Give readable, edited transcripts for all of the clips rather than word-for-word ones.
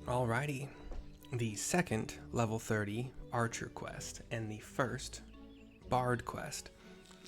Alrighty. The second level 30 Archer quest and the first Bard quest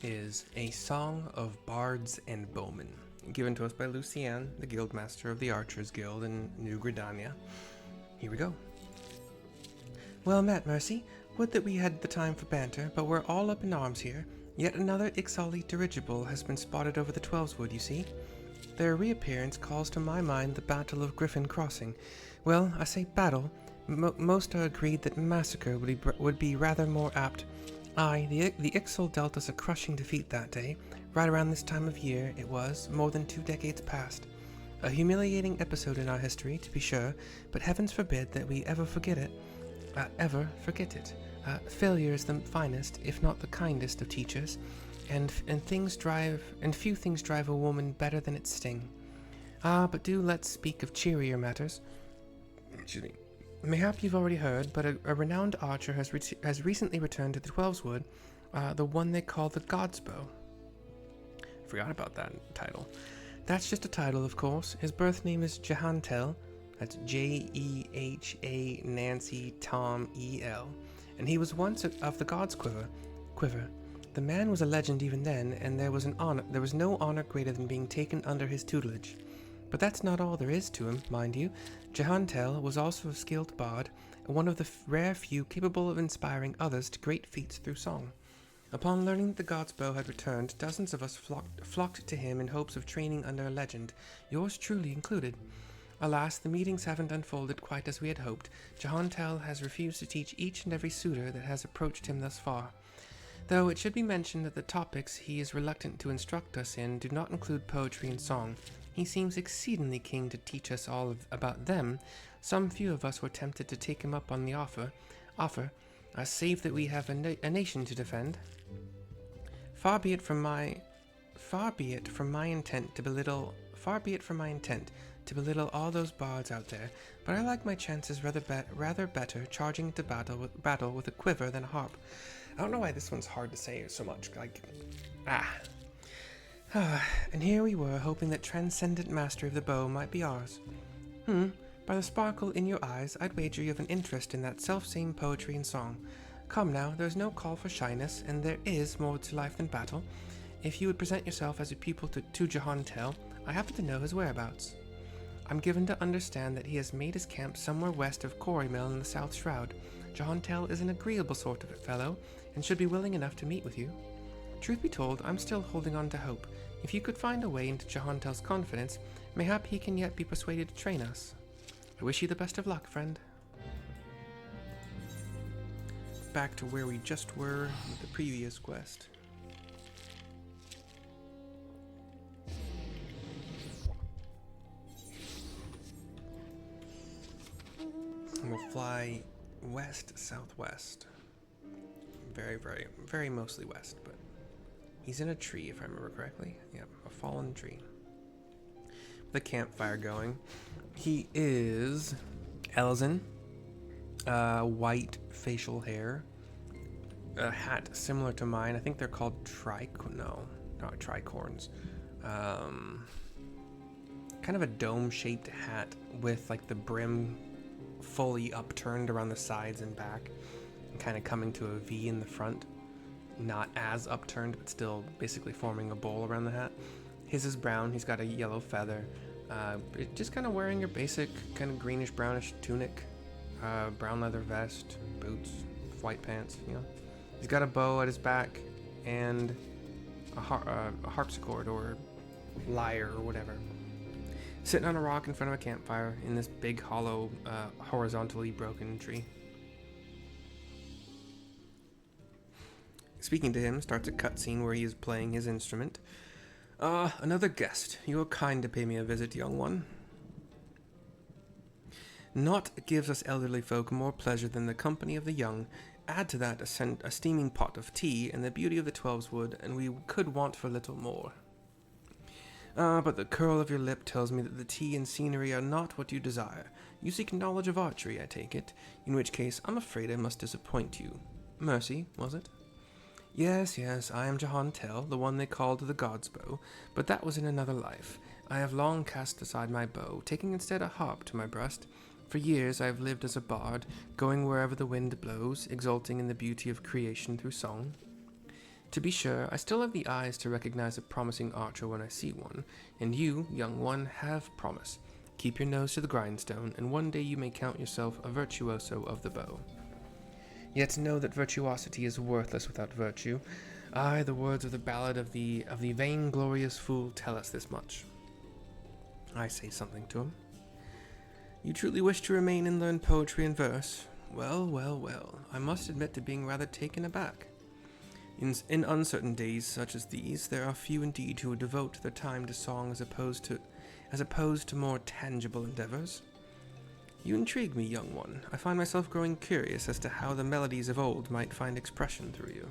is A Song of Bards and Bowmen, given to us by Luciane, the Guildmaster of the Archers Guild in New Gridania. Here we go. Well met, Mercy. Would that we had the time for banter, but we're all up in arms here. Yet another Ixali dirigible has been spotted over the Twelveswood, you see. Their reappearance calls to my mind the Battle of Griffin Crossing. Well, I say battle. Most are agreed that massacre would be rather more apt. Aye, the Ixal dealt us a crushing defeat that day. Right around this time of year, it was, more than 2 decades past. A humiliating episode in our history, to be sure, but heavens forbid that we ever forget it. Failure is the finest, if not the kindest, of teachers, and few things drive a woman better than its sting. But let's speak of cheerier matters. Excuse me. Mayhap you've already heard, but a renowned archer has recently returned to the Twelveswood, the one they call the Godsbow. Forgot about that title. That's just a title, of course. His birth name is Jehantel. That's Jeha Nancy Tom E-L. And he was once of the God's Quiver. The man was a legend even then, and there was no honor greater than being taken under his tutelage. But that's not all there is to him, mind you. Jehantel was also a skilled bard, and one of the rare few capable of inspiring others to great feats through song. Upon learning that the Godsbow had returned, dozens of us flocked to him in hopes of training under a legend, yours truly included. Alas, the meetings haven't unfolded quite as we had hoped. Jehantel has refused to teach each and every suitor that has approached him thus far. Though it should be mentioned that the topics he is reluctant to instruct us in do not include poetry and song. He seems exceedingly keen to teach us all about them. Some few of us were tempted to take him up on the offer, save that we have a nation to defend. Far be it from my intent to belittle all those bards out there, but I like my chances rather better charging into battle with a quiver than a harp. I don't know why this one's hard to say so much, and here we were, hoping that transcendent mastery of the bow might be ours. By the sparkle in your eyes, I'd wager you have an interest in that self-same poetry and song. Come now, there's no call for shyness, and there is more to life than battle. If you would present yourself as a pupil to Jehantel, I happen to know his whereabouts. I'm given to understand that he has made his camp somewhere west of Quarry Mill in the South Shroud. Jehantel is an agreeable sort of fellow, and should be willing enough to meet with you. Truth be told, I'm still holding on to hope. If you could find a way into Jehantel's confidence, mayhap he can yet be persuaded to train us. I wish you the best of luck, friend. Back to where we just were with the previous quest. We'll fly west-southwest. Very, very, very mostly west, but he's in a tree, if I remember correctly. Yep, a fallen tree. With a campfire going. He is Elzen. White facial hair. A hat similar to mine. I think they're called not tricorns. Kind of a dome-shaped hat with like the brim fully upturned around the sides and back, and kind of coming to a V in the front. Not as upturned, but still basically forming a bowl around the hat. His is brown. He's got a yellow feather. Just kind of wearing your basic kind of greenish brownish tunic, brown leather vest, boots, white pants. He's got a bow at his back and a harpsichord or lyre or whatever. Sitting on a rock in front of a campfire in this big hollow, horizontally broken tree. Speaking to him starts a cutscene where he is playing his instrument. Another guest. You are kind to pay me a visit, young one. Naught gives us elderly folk more pleasure than the company of the young. Add to that a steaming pot of tea and the beauty of the Twelveswood, and we could want for little more. But the curl of your lip tells me that the tea and scenery are not what you desire. You seek knowledge of archery, I take it, in which case I'm afraid I must disappoint you. Mercy, was it? Yes, I am Jehantel, the one they called the Godsbow, but that was in another life. I have long cast aside my bow, taking instead a harp to my breast. For years I have lived as a bard, going wherever the wind blows, exulting in the beauty of creation through song. To be sure, I still have the eyes to recognize a promising archer when I see one, and you, young one, have promise. Keep your nose to the grindstone, and one day you may count yourself a virtuoso of the bow. Yet know that virtuosity is worthless without virtue. Aye, the words of the ballad of the vainglorious fool tell us this much. I say something to him. You truly wish to remain and learn poetry and verse? Well, well, well, I must admit to being rather taken aback. In uncertain days such as these, there are few indeed who would devote their time to song as opposed to more tangible endeavors. You intrigue me, young one. I find myself growing curious as to how the melodies of old might find expression through you.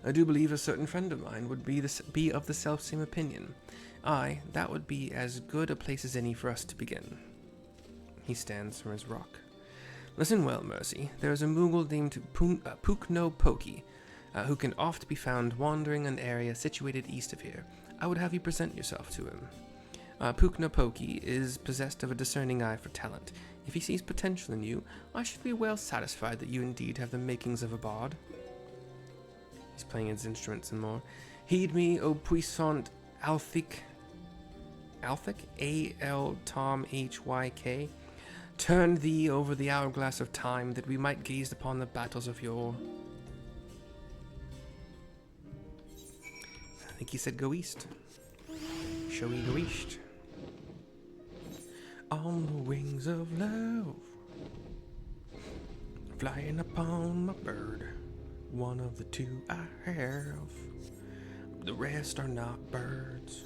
I do believe a certain friend of mine would be of the selfsame opinion. Aye, that would be as good a place as any for us to begin. He stands from his rock. Listen well, Mercy. There is a Moogle named Pukno-Poki, who can oft be found wandering an area situated east of here. I would have you present yourself to him. Pukno-Poki is possessed of a discerning eye for talent. If he sees potential in you, I should be well satisfied that you indeed have the makings of a bard. He's playing his instruments and more. Heed me, O puissant Althyk. Althyk? A-L-Tom-H-Y-K. Turn thee over the hourglass of time, that we might gaze upon the battles of yore. I think he said go east. Shall we go east? On the wings of love, flying upon my bird, one of the two I have. The rest are not birds,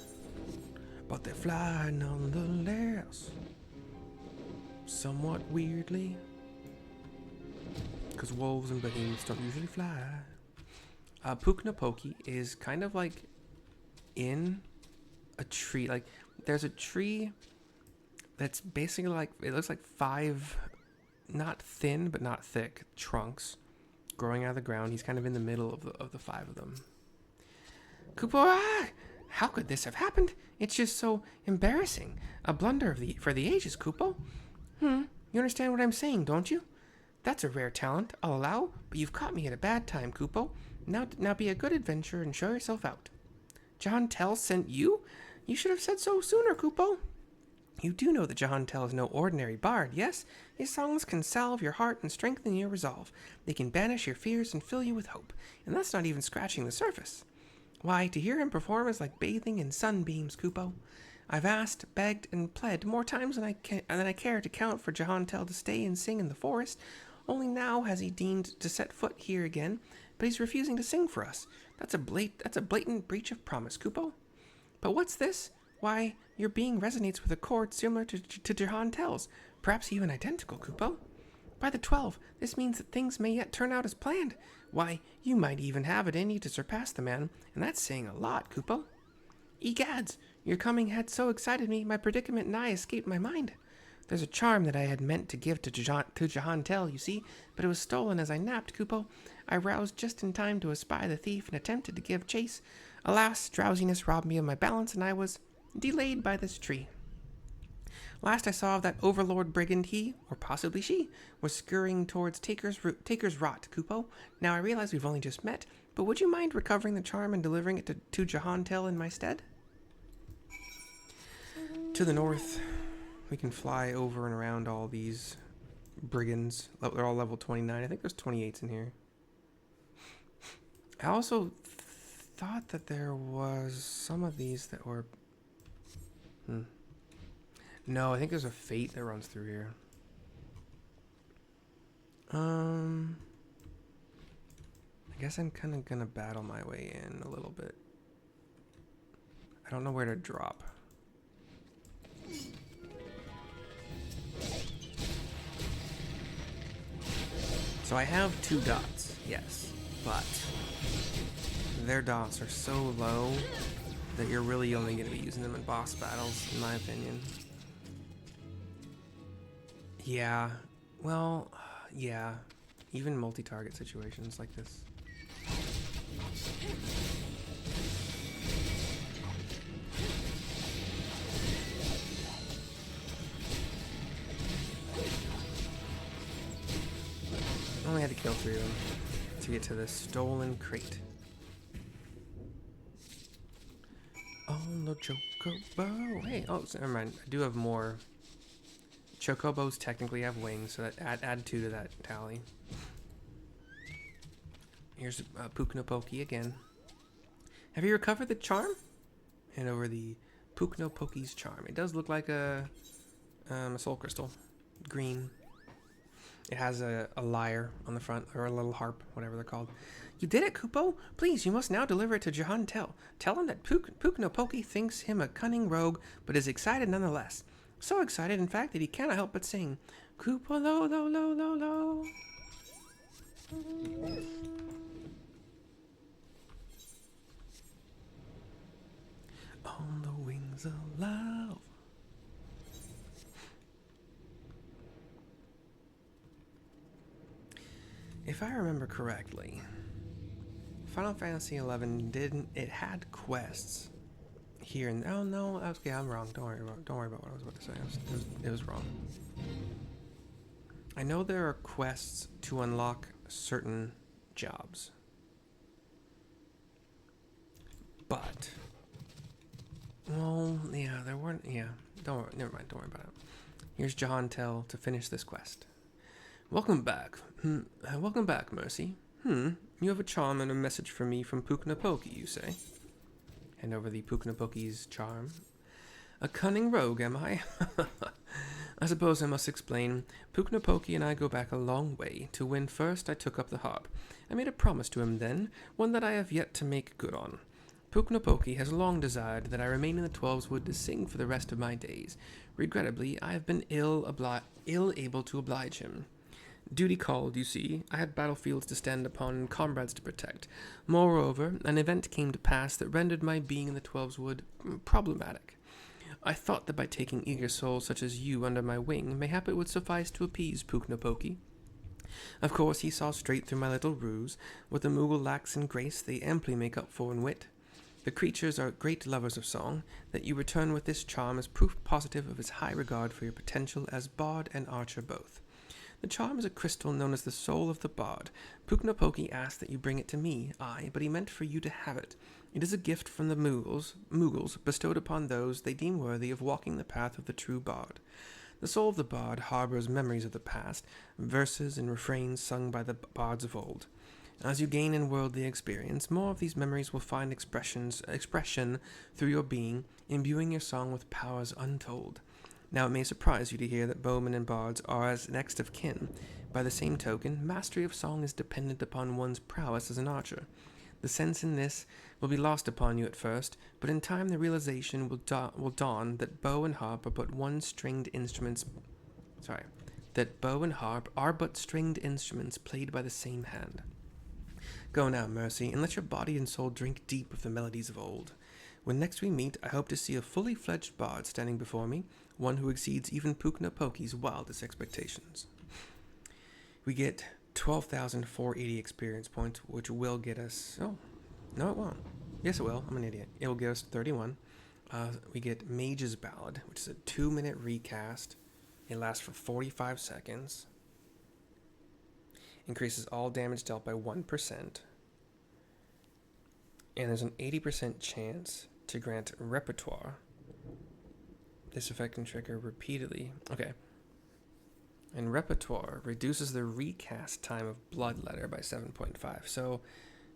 but they fly nonetheless. Somewhat weirdly, because wolves and behemoths don't usually fly. Pukno-Poki is kind of like in a tree. Like, there's a tree that's basically like, it looks like 5, not thin but not thick trunks growing out of the ground. He's kind of in the middle of the 5 of them. Kupo, how could this have happened? It's just so embarrassing. A blunder for the ages, Kupo. You understand what I'm saying, don't you? That's a rare talent, I'll allow, but you've caught me at a bad time, Kupo. Now be a good adventurer and show yourself out. Jehantel sent you? You should have said so sooner, Kupo. You do know that Jehantel is no ordinary bard, yes? His songs can salve your heart and strengthen your resolve. They can banish your fears and fill you with hope. And that's not even scratching the surface. Why, to hear him perform is like bathing in sunbeams, Kupo. I've asked, begged, and pled more times than I care to count for Jehantel to stay and sing in the forest. Only now has he deigned to set foot here again, but he's refusing to sing for us. That's a blatant breach of promise, Kupo. But what's this? Why, your being resonates with a chord similar to Jehantel's, perhaps even identical, Kupo. By the 12, this means that things may yet turn out as planned. Why, you might even have it in you to surpass the man, and that's saying a lot, Kupo. Egads, your coming had so excited me, my predicament nigh escaped my mind. There's a charm that I had meant to give to Jehantel, you see, but it was stolen as I napped, Kupo. I roused just in time to espy the thief and attempted to give chase. Alas, drowsiness robbed me of my balance, and I was delayed by this tree. Last I saw of that overlord brigand, he, or possibly she, was scurrying towards Taker's Rot, Kupo. Now I realize we've only just met, but would you mind recovering the charm and delivering it to Jehantel in my stead? To the north, we can fly over and around all these brigands. They're all level 29. I think there's 28s in here. I also thought that there was some of these that were... No, I think there's a fate that runs through here. I guess I'm kind of gonna battle my way in a little bit. I don't know where to drop. So I have 2 dots, yes, but their dots are so low that you're really only going to be using them in boss battles, in my opinion. Yeah, well, yeah, even multi-target situations like this. had to kill 3 of them to get to the stolen crate. Oh, no chocobo. Hey, oh, so never mind. I do have more. Chocobos technically have wings, so that add 2 to that tally. Here's Puknopoki again. Have you recovered the charm? And over the Puknopoki's charm. It does look like a soul crystal. Green. It has a lyre on the front, or a little harp, whatever they're called. You did it, Kupo! Please, you must now deliver it to Jehantel. Tell him that Puknopoki thinks him a cunning rogue, but is excited nonetheless. So excited, in fact, that he cannot help but sing. Kupo lo lo lo lo lo. On the wings of love. If I remember correctly, Final Fantasy XI it had quests here and oh no, okay, I'm wrong. Don't worry about what I was about to say. It was wrong. I know there are quests to unlock certain jobs, but well, yeah, there weren't. Yeah, never mind. Don't worry about it. Here's Jehantel to finish this quest. Welcome back. Welcome back, Mercy. You have a charm and a message for me from Puknopoki, you say? Hand over the Puknopoki's charm. A cunning rogue, am I? I suppose I must explain. Puknopoki and I go back a long way. To when first I took up the harp, I made a promise to him then, one that I have yet to make good on. Puknopoki has long desired that I remain in the Twelveswood to sing for the rest of my days. Regrettably, I have been ill able to oblige him. Duty called, you see. I had battlefields to stand upon and comrades to protect. Moreover, an event came to pass that rendered my being in the Twelveswood problematic. I thought that by taking eager souls such as you under my wing, mayhap it would suffice to appease Puknopoki. Of course, he saw straight through my little ruse. What the Moogle lacks in grace, they amply make up for in wit. The creatures are great lovers of song. That you return with this charm is proof positive of his high regard for your potential as bard and archer both. The charm is a crystal known as the soul of the bard. Puknopoki asked that you bring it to me, but he meant for you to have it. It is a gift from the Moogles bestowed upon those they deem worthy of walking the path of the true bard. The soul of the bard harbors memories of the past, verses and refrains sung by the bards of old. As you gain in worldly experience, more of these memories will find expression through your being, imbuing your song with powers untold. Now it may surprise you to hear that bowmen and bards are as next of kin. By the same token, mastery of song is dependent upon one's prowess as an archer. The sense in this will be lost upon you at first, but in time the realization will dawn that bow and harp are but stringed instruments played by the same hand. Go now, Mercy, and let your body and soul drink deep of the melodies of old. When next we meet, I hope to see a fully fledged bard standing before me, one who exceeds even Puknopoki's wildest expectations. We get 12,480 experience points, which will get us... Oh, no it won't. Yes it will, I'm an idiot. It will get us 31. We get Mage's Ballad, which is a 2-minute recast. It lasts for 45 seconds. Increases all damage dealt by 1%. And there's an 80% chance to grant repertoire. This effect can trigger repeatedly. Okay. And repertoire reduces the recast time of Bloodletter by 7.5. So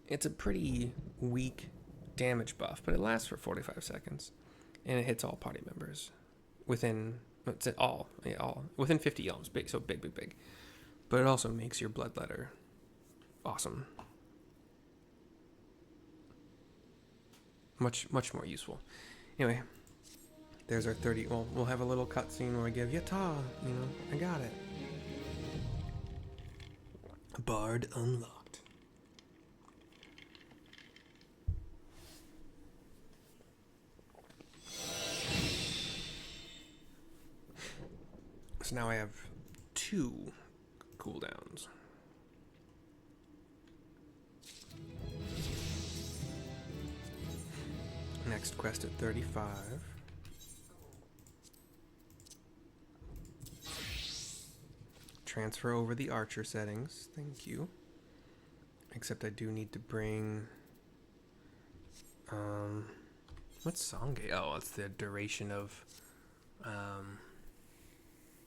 it's a pretty weak damage buff, but it lasts for 45 seconds. And it hits all party members within within 50 elms. Big, so big. But it also makes your Bloodletter awesome. Much more useful. Anyway, there's our 30. Well, we'll have a little cutscene where I give Yata, I got it. Bard unlocked. So now I have 2 cooldowns. Next quest at 35. transfer over the archer settings. Thank you. Except I do need to bring... what's song gauge? Oh, it's the duration of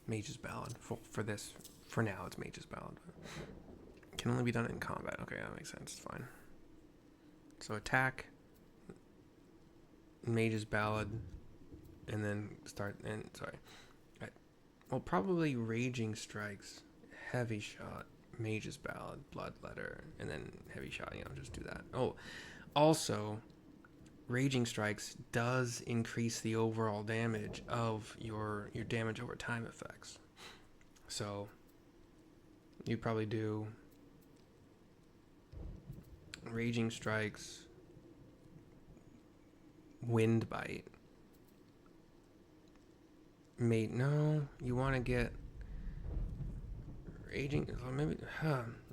Mage's Ballad. For this, for now, it's Mage's Ballad. Can only be done in combat. Okay, that makes sense. It's fine. So attack, Mage's Ballad, and then start. And sorry, well, probably Raging Strikes, Heavy Shot, Mage's Ballad, Bloodletter, and then Heavy Shot. You know, just do that. Oh, also, Raging Strikes does increase the overall damage of your damage over time effects. So you probably do Raging Strikes, Wind Bite. No, you want to get Raging.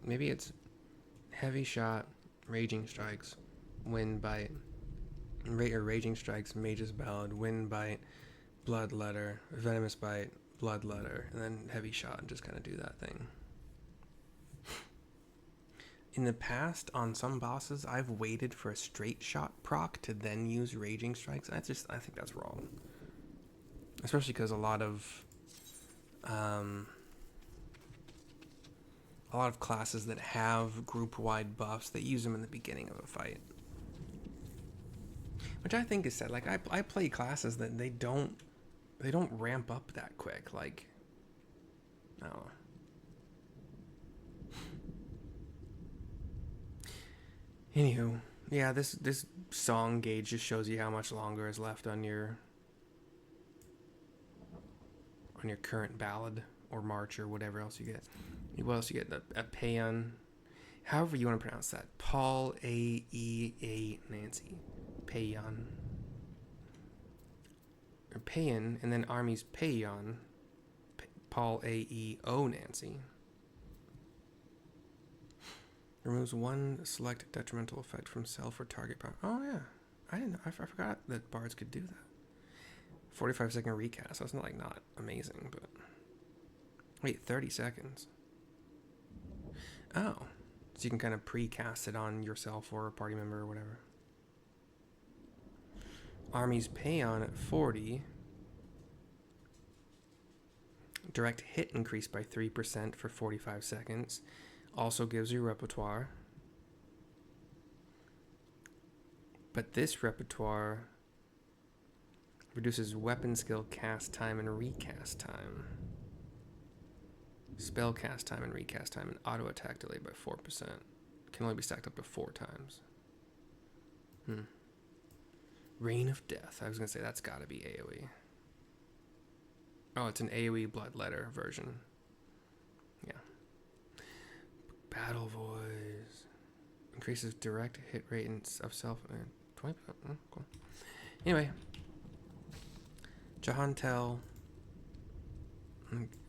Maybe it's Heavy Shot, Raging Strikes, Wind Bite, or Raging Strikes, Mage's Ballad, Wind Bite, Bloodletter, Venomous Bite, Bloodletter, and then Heavy Shot, and just kind of do that thing. In the past, on some bosses, I've waited for a straight shot proc to then use Raging Strikes. I think that's wrong. Especially because a lot of classes that have group-wide buffs, they use them in the beginning of a fight. Which I think is sad. Like, I play classes that they don't ramp up that quick. Like, no. Anywho, yeah, this song gauge just shows you how much longer is left on your current ballad or march or whatever else you get. What else you get? A Paeon, however you want to pronounce that. Paul A Nancy, Paeon, or Paeon, and then Army's Paeon, Paul A Nancy. Removes one select detrimental effect from self or target power. Oh yeah, I forgot that bards could do that. 45-second recast. That's not amazing, but wait, 30 seconds. Oh, so you can kind of pre-cast it on yourself or a party member or whatever. Army's Paeon at 40. Direct hit increased by 3% for 45 seconds. Also gives you repertoire. But this repertoire reduces weapon skill cast time and recast time. Spell cast time and recast time, and auto attack delay by 4%. Can only be stacked up to 4 times. Reign of Death. I was going to say that's got to be AoE. Oh, it's an AoE Bloodletter version. Yeah. Battle Voice. Increases direct hit rate of self. 20%. Cool. Anyway. Jehantel.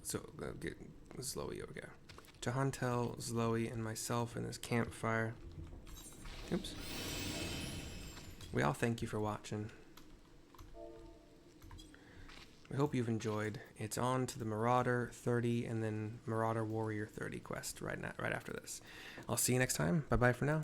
So, get Zloey over here. Jehantel, Zloey, and myself in this campfire. Oops. We all thank you for watching. We hope you've enjoyed. It's on to the Marauder 30 and then Marauder Warrior 30 quest right after this. I'll see you next time. Bye-bye for now.